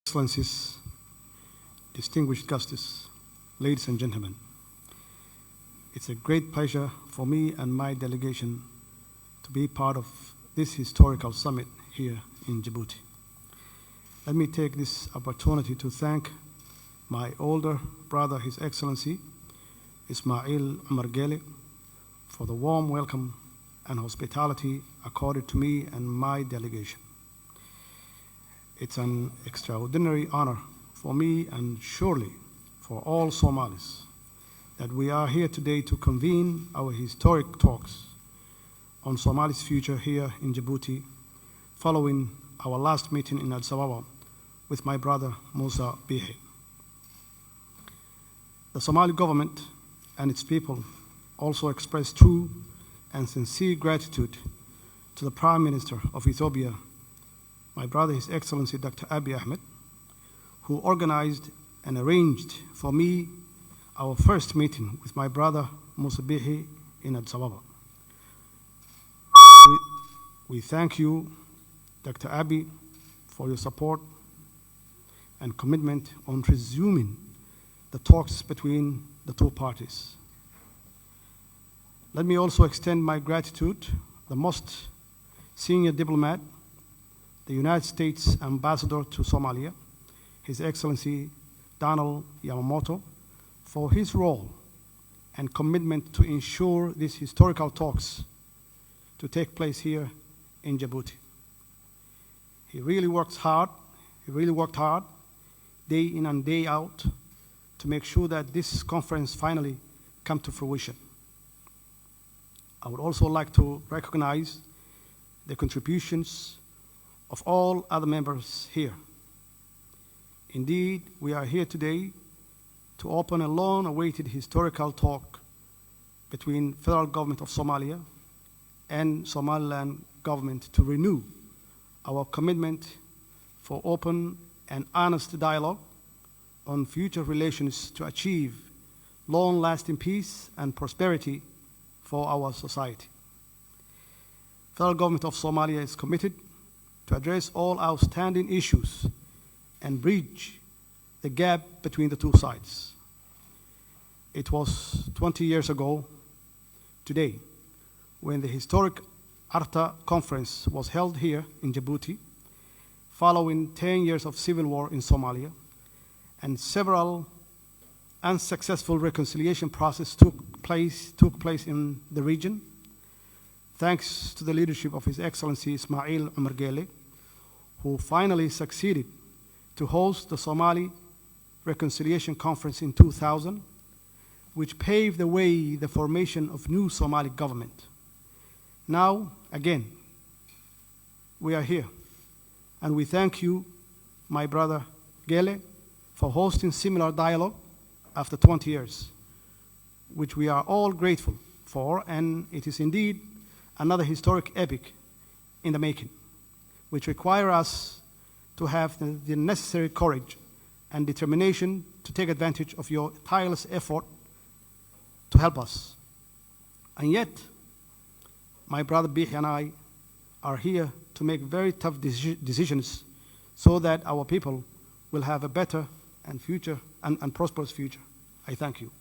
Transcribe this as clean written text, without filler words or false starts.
Excellencies, distinguished guests, ladies and gentlemen, it's a great pleasure for me and my delegation to be part of this historical summit here in Djibouti. Let me take this opportunity to thank my older brother, His Excellency Ismail Omar Gele, for the warm welcome and hospitality accorded to me and my delegation. It's an extraordinary honor for me and surely for all Somalis that we are here today to convene our historic talks on Somali's future here in Djibouti, following our last meeting in Addis Ababa with my brother Musa Bihi. The Somali government and its people also express true and sincere gratitude to the Prime Minister of Ethiopia, my brother, His Excellency Dr. Abiy Ahmed, who organized and arranged for me our first meeting with my brother Musa Bihi in Addis Ababa. We thank you, Dr. Abiy, for your support and commitment on resuming the talks between the two parties. Let me also extend my gratitude to the most senior diplomat, the United States Ambassador to Somalia, His Excellency Donald Yamamoto, for his role and commitment to ensure these historical talks to take place here in Djibouti. He really worked hard, day in and day out, to make sure that this conference finally come to fruition. I would also like to recognize the contributions of all other members here. Indeed, we are here today to open a long-awaited historical talk between federal government of Somalia and Somaliland government to renew our commitment for open and honest dialogue on future relations to achieve long-lasting peace and prosperity for our society. Federal government of Somalia is committed to address all outstanding issues and bridge the gap between the two sides. It was 20 years ago today when the historic Arta conference was held here in Djibouti, following 10 years of civil war in Somalia, and several unsuccessful reconciliation processes took place in the region. Thanks to the leadership of His Excellency Ismail Omar Gele, who finally succeeded to host the Somali Reconciliation Conference in 2000, which paved the way the formation of new Somali government. Now, again, we are here, and we thank you, my brother Gele, for hosting similar dialogue after 20 years, which we are all grateful for, and it is indeed another historic epic in the making, which require us to have the necessary courage and determination to take advantage of your tireless effort to help us. And yet, my brother Bihi and I are here to make very tough decisions so that our people will have a better and prosperous future. I thank you.